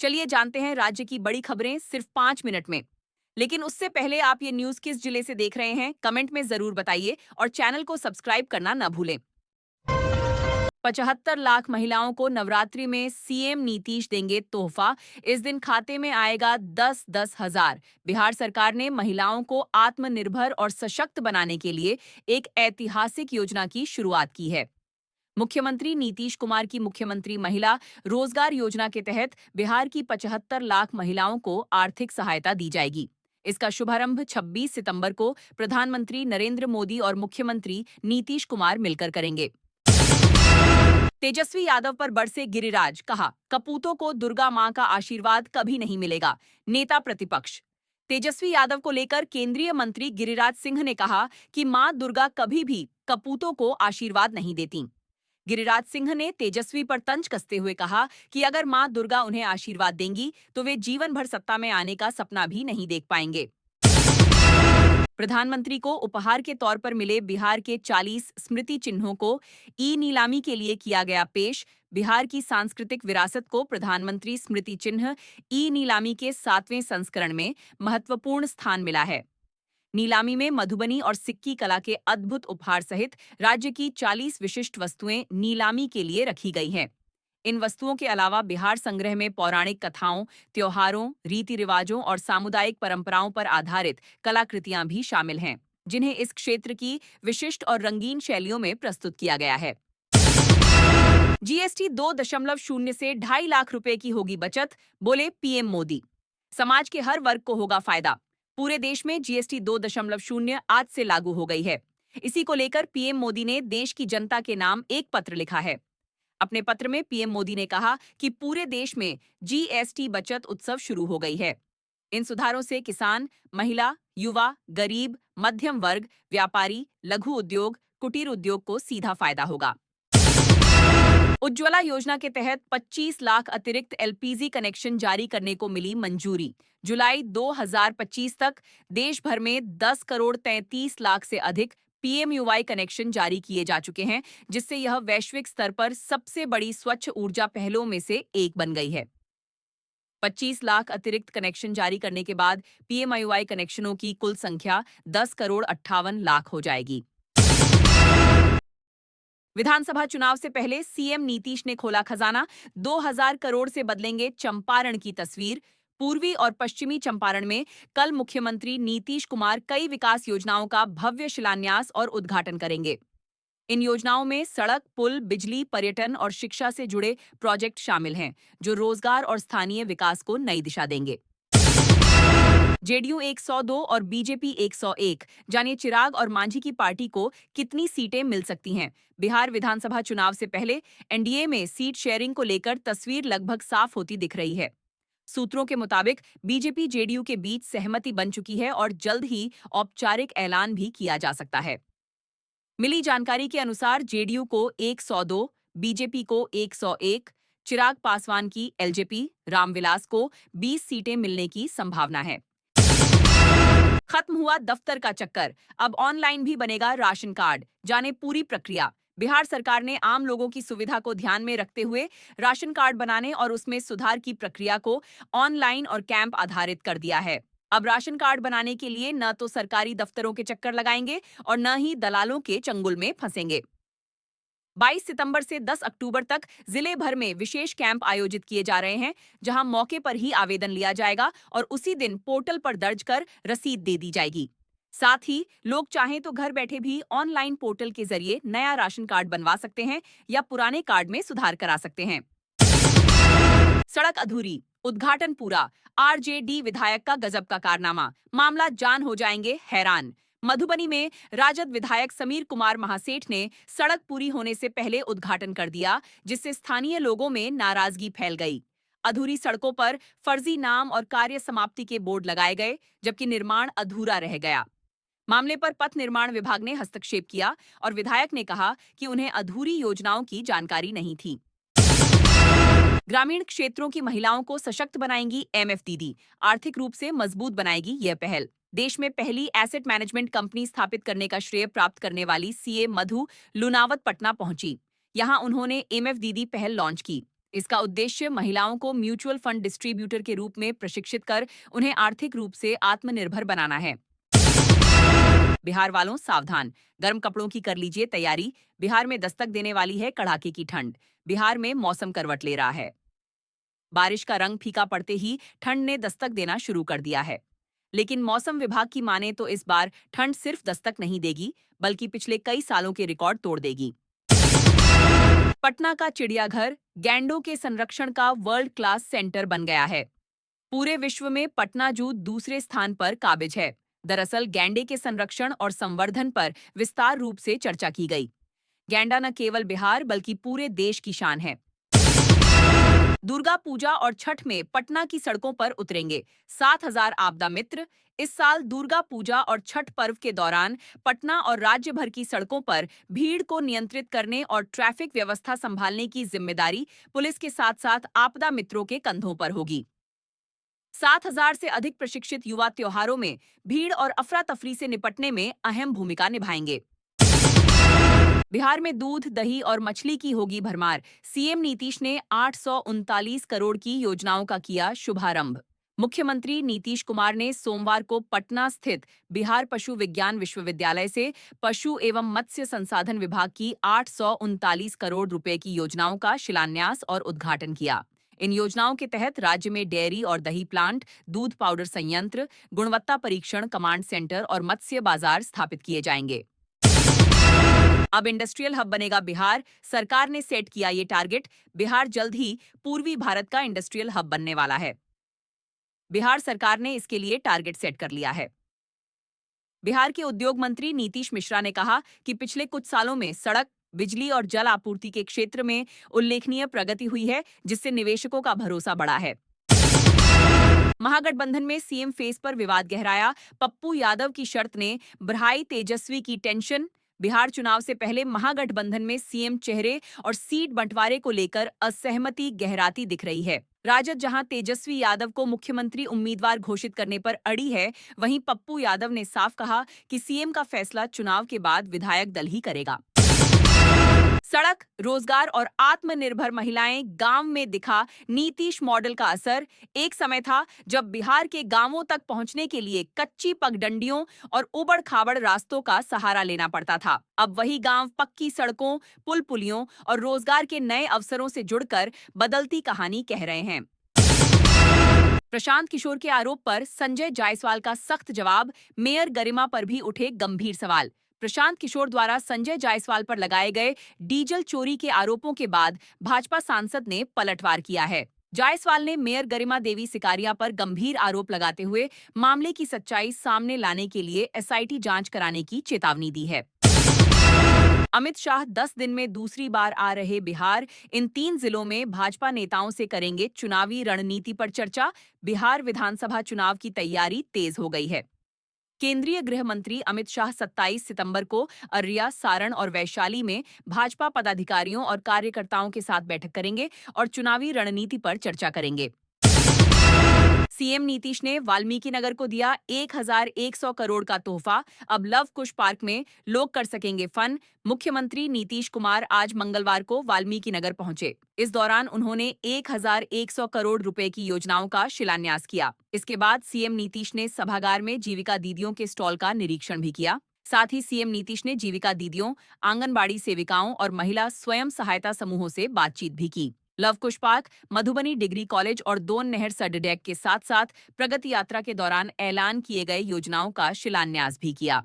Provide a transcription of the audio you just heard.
चलिए जानते हैं राज्य की बड़ी खबरें सिर्फ 5 मिनट में। लेकिन उससे पहले आप ये न्यूज किस जिले से देख रहे हैं, कमेंट में जरूर बताइए और चैनल को सब्सक्राइब करना न भूलें। 75 लाख महिलाओं को नवरात्रि में सीएम नीतीश देंगे तोहफा। इस दिन खाते में आएगा 10-10 हजार। बिहार सरकार ने महिलाओं को आत्मनिर्भर और सशक्त बनाने के लिए एक ऐतिहासिक योजना की शुरुआत की है। मुख्यमंत्री नीतीश कुमार की मुख्यमंत्री महिला रोजगार योजना के तहत बिहार की 75 लाख महिलाओं को आर्थिक सहायता दी जाएगी। इसका शुभारंभ 26 सितंबर को प्रधानमंत्री नरेंद्र मोदी और मुख्यमंत्री नीतीश कुमार मिलकर करेंगे। तेजस्वी यादव पर बरसे गिरिराज, कहा कपूतों को दुर्गा मां का आशीर्वाद कभी नहीं मिलेगा। नेता प्रतिपक्ष तेजस्वी यादव को लेकर केंद्रीय मंत्री गिरिराज सिंह ने कहा कि मां दुर्गा कभी भी कपूतों को आशीर्वाद नहीं देती। गिरिराज सिंह ने तेजस्वी पर तंज कसते हुए कहा कि अगर मां दुर्गा उन्हें आशीर्वाद देंगी तो वे जीवन भर सत्ता में आने का सपना भी नहीं देख पाएंगे। प्रधानमंत्री को उपहार के तौर पर मिले बिहार के 40 स्मृति चिन्हों को ई नीलामी के लिए किया गया पेश। बिहार की सांस्कृतिक विरासत को प्रधानमंत्री स्मृति चिन्ह ई नीलामी के 7वें संस्करण में महत्वपूर्ण स्थान मिला है। नीलामी में मधुबनी और सिक्की कला के अद्भुत उपहार सहित राज्य की 40 विशिष्ट वस्तुएं नीलामी के लिए रखी गई हैं। इन वस्तुओं के अलावा बिहार संग्रह में पौराणिक कथाओं, त्योहारों, रीति रिवाजों और सामुदायिक परंपराओं पर आधारित कलाकृतियां भी शामिल हैं, जिन्हें इस क्षेत्र की विशिष्ट और रंगीन शैलियों में प्रस्तुत किया गया है। जीएसटी 2.0 से 2.5 लाख रुपए की होगी बचत, बोले पीएम मोदी। समाज के हर वर्ग को होगा फायदा। पूरे देश में जीएसटी 2.0 आज से लागू हो गई है। इसी को लेकर पीएम मोदी ने देश की जनता के नाम एक पत्र लिखा है। अपने पत्र में पीएम मोदी ने कहा कि पूरे देश में जीएसटी बचत उत्सव शुरू हो गई है। इन सुधारों से किसान, महिला, युवा, गरीब, मध्यम वर्ग, व्यापारी, लघु उद्योग, कुटीर उद्योग को सीधा फायदा होगा। उज्ज्वला योजना के तहत 25 लाख अतिरिक्त एलपीजी कनेक्शन जारी करने को मिली मंजूरी। जुलाई 2025 तक देश भर में 10 करोड़ 33 लाख से अधिक पीएमयूवाई कनेक्शन जारी किए जा चुके हैं, जिससे यह वैश्विक स्तर पर सबसे बड़ी स्वच्छ ऊर्जा पहलों में से एक बन गई है। 25 लाख अतिरिक्त कनेक्शन जारी करने के बाद पीएमयूवाई कनेक्शनों की कुल संख्या 10 करोड़ 58 लाख हो जाएगी। विधानसभा चुनाव से पहले सीएम नीतीश ने खोला खजाना। 2000 करोड़ से बदलेंगे चंपारण की तस्वीर। पूर्वी और पश्चिमी चंपारण में कल मुख्यमंत्री नीतीश कुमार कई विकास योजनाओं का भव्य शिलान्यास और उद्घाटन करेंगे। इन योजनाओं में सड़क, पुल, बिजली, पर्यटन और शिक्षा से जुड़े प्रोजेक्ट शामिल हैं, जो रोजगार और स्थानीय विकास को नई दिशा देंगे। जेडीयू 102 और बीजेपी 101, जानिए चिराग और मांझी की पार्टी को कितनी सीटें मिल सकती हैं। बिहार विधानसभा चुनाव से पहले एनडीए में सीट शेयरिंग को लेकर तस्वीर लगभग साफ होती दिख रही है। सूत्रों के मुताबिक बीजेपी जेडीयू के बीच सहमति बन चुकी है और जल्द ही औपचारिक ऐलान भी किया जा सकता है। मिली जानकारी के अनुसार जेडीयू को 102, बीजेपी को 101, चिराग पासवान की एलजेपी, रामविलास को 20 सीटें मिलने की संभावना है। खत्म हुआ दफ्तर का चक्कर, अब ऑनलाइन भी बनेगा राशन कार्ड। जाने पूरी प्रक्रिया। बिहार सरकार ने आम लोगों की सुविधा को ध्यान में रखते हुए राशन कार्ड बनाने और उसमें सुधार की प्रक्रिया को ऑनलाइन और कैंप आधारित कर दिया है। अब राशन कार्ड बनाने के लिए न तो सरकारी दफ्तरों के चक्कर लगाएंगे और न ही दलालों के चंगुल में फंसेंगे। 22 सितंबर से 10 अक्टूबर तक जिले भर में विशेष कैंप आयोजित किए जा रहे हैं, जहां मौके पर ही आवेदन लिया जाएगा और उसी दिन पोर्टल पर दर्ज कर रसीद दे दी जाएगी। साथ ही लोग चाहें तो घर बैठे भी ऑनलाइन पोर्टल के जरिए नया राशन कार्ड बनवा सकते हैं या पुराने कार्ड में सुधार करा सकते हैं। सड़क अधूरी, उद्घाटन पूरा। आरजेडी विधायक का गजब का कारनामा, मामला जान हो जाएंगे हैरान। मधुबनी में राजद विधायक समीर कुमार महासेठ ने सड़क पूरी होने से पहले उद्घाटन कर दिया, जिससे स्थानीय लोगों में नाराजगी फैल गई। अधूरी सड़कों पर फर्जी नाम और कार्य समाप्ति के बोर्ड लगाए गए, जबकि निर्माण अधूरा रह गया। मामले पर पथ निर्माण विभाग ने हस्तक्षेप किया और विधायक ने कहा कि उन्हें अधूरी योजनाओं की जानकारी नहीं थी। ग्रामीण क्षेत्रों की महिलाओं को सशक्त बनाएंगी एमएफ दीदी, आर्थिक रूप से मजबूत बनाएगी यह पहल। देश में पहली एसेट मैनेजमेंट कंपनी स्थापित करने का श्रेय प्राप्त करने वाली सीए मधु लुनावत पटना पहुंची। यहां उन्होंने एमएफ दीदी पहल लॉन्च की। इसका उद्देश्य महिलाओं को म्यूचुअल फंड डिस्ट्रीब्यूटर के रूप में प्रशिक्षित कर उन्हें आर्थिक रूप से आत्मनिर्भर बनाना है। बिहार वालों सावधान, गर्म कपड़ों की कर लीजिए तैयारी। बिहार में दस्तक देने वाली है कड़ाके की ठंड। बिहार में मौसम करवट ले रहा है। बारिश का रंग फीका पड़ते ही ठंड ने दस्तक देना शुरू कर दिया है। लेकिन मौसम विभाग की माने तो इस बार ठंड सिर्फ दस्तक नहीं देगी, बल्कि पिछले कई सालों के रिकॉर्ड तोड़ देगी। पटना का चिड़ियाघर गैंडों के संरक्षण का वर्ल्ड क्लास सेंटर बन गया है। पूरे विश्व में पटना जू दूसरे स्थान पर काबिज है। दरअसल गैंडे के संरक्षण और संवर्धन पर विस्तार रूप से चर्चा की गई। गैंडा न केवल बिहार बल्कि पूरे देश की शान है। दुर्गा पूजा और छठ में पटना की सड़कों पर उतरेंगे 7,000 आपदा मित्र। इस साल दुर्गा पूजा और छठ पर्व के दौरान पटना और राज्य भर की सड़कों पर भीड़ को नियंत्रित करने और ट्रैफिक व्यवस्था संभालने की जिम्मेदारी पुलिस के साथ साथ आपदा मित्रों के कंधों पर होगी। 7,000 से अधिक प्रशिक्षित युवा त्योहारों में भीड़ और अफरा तफरी से निपटने में अहम भूमिका निभाएंगे। बिहार में दूध, दही और मछली की होगी भरमार। सीएम नीतीश ने 839 करोड़ की योजनाओं का किया शुभारंभ। मुख्यमंत्री नीतीश कुमार ने सोमवार को पटना स्थित बिहार पशु विज्ञान विश्वविद्यालय से पशु एवं मत्स्य संसाधन विभाग की 839 करोड़ रुपए की योजनाओं का शिलान्यास और उद्घाटन किया। इन योजनाओं के तहत राज्य में डेयरी और दही प्लांट, दूध पाउडर संयंत्र, गुणवत्ता परीक्षण कमांड सेंटर और मत्स्य बाजार स्थापित किए जाएंगे। अब इंडस्ट्रियल हब बनेगा बिहार। सरकार ने सेट किया ये टारगेट। बिहार जल्द ही पूर्वी भारत का इंडस्ट्रियल हब बनने वाला है। बिहार सरकार ने इसके लिए टारगेट सेट कर लिया है। बिहार के उद्योग मंत्री नीतीश मिश्रा ने कहा कि पिछले कुछ सालों में सड़क, बिजली और जल आपूर्ति के क्षेत्र में उल्लेखनीय प्रगति हुई है, जिससे निवेशकों का भरोसा बढ़ा है। महागठबंधन में सीएम फेस पर विवाद गहराया। पप्पू यादव की शर्त ने बढ़ाई तेजस्वी की टेंशन। बिहार चुनाव से पहले महागठबंधन में सीएम चेहरे और सीट बंटवारे को लेकर असहमति गहराती दिख रही है। राजद जहां तेजस्वी यादव को मुख्यमंत्री उम्मीदवार घोषित करने पर अड़ी है, वहीं पप्पू यादव ने साफ कहा कि सीएम का फैसला चुनाव के बाद विधायक दल ही करेगा। सड़क, रोजगार और आत्मनिर्भर महिलाएं गांव में दिखा नीतीश मॉडल का असर। एक समय था जब बिहार के गांवों तक पहुंचने के लिए कच्ची पगडंडियों और उबड़-खाबड़ रास्तों का सहारा लेना पड़ता था। अब वही गांव पक्की सड़कों, पुल पुलियों और रोजगार के नए अवसरों से जुड़कर बदलती कहानी कह रहे हैं। प्रशांत किशोर के आरोप पर संजय जायसवाल का सख्त जवाब। मेयर गरिमा पर भी उठे गंभीर सवाल। प्रशांत किशोर द्वारा संजय जायसवाल पर लगाए गए डीजल चोरी के आरोपों के बाद भाजपा सांसद ने पलटवार किया है। जायसवाल ने मेयर गरिमा देवी सिकारिया पर गंभीर आरोप लगाते हुए मामले की सच्चाई सामने लाने के लिए एसआईटी जांच कराने की चेतावनी दी है। अमित शाह 10 दिन में दूसरी बार आ रहे बिहार। इन 3 जिलों में भाजपा नेताओं से करेंगे चुनावी रणनीति पर चर्चा। बिहार विधानसभा चुनाव की तैयारी तेज हो गई है। केंद्रीय गृह मंत्री अमित शाह 27 सितंबर को अर्रिया, सारण और वैशाली में भाजपा पदाधिकारियों और कार्यकर्ताओं के साथ बैठक करेंगे और चुनावी रणनीति पर चर्चा करेंगे। सीएम नीतीश ने वाल्मीकि नगर को दिया 1,100 करोड़ का तोहफा। अब लव कुश पार्क में लोग कर सकेंगे फन। मुख्यमंत्री नीतीश कुमार आज मंगलवार को वाल्मीकि नगर पहुंचे। इस दौरान उन्होंने 1,100 करोड़ रुपए की योजनाओं का शिलान्यास किया। इसके बाद सीएम नीतीश ने सभागार में जीविका दीदियों के स्टॉल का निरीक्षण भी किया। साथ ही सीएम नीतीश ने जीविका दीदियों, आंगनबाड़ी सेविकाओं और महिला स्वयं सहायता समूहों से बातचीत भी की। लव कुश पार्क, मधुबनी डिग्री कॉलेज और दोन नहर सडडेक के साथ साथ प्रगति यात्रा के दौरान ऐलान किए गए योजनाओं का शिलान्यास भी किया।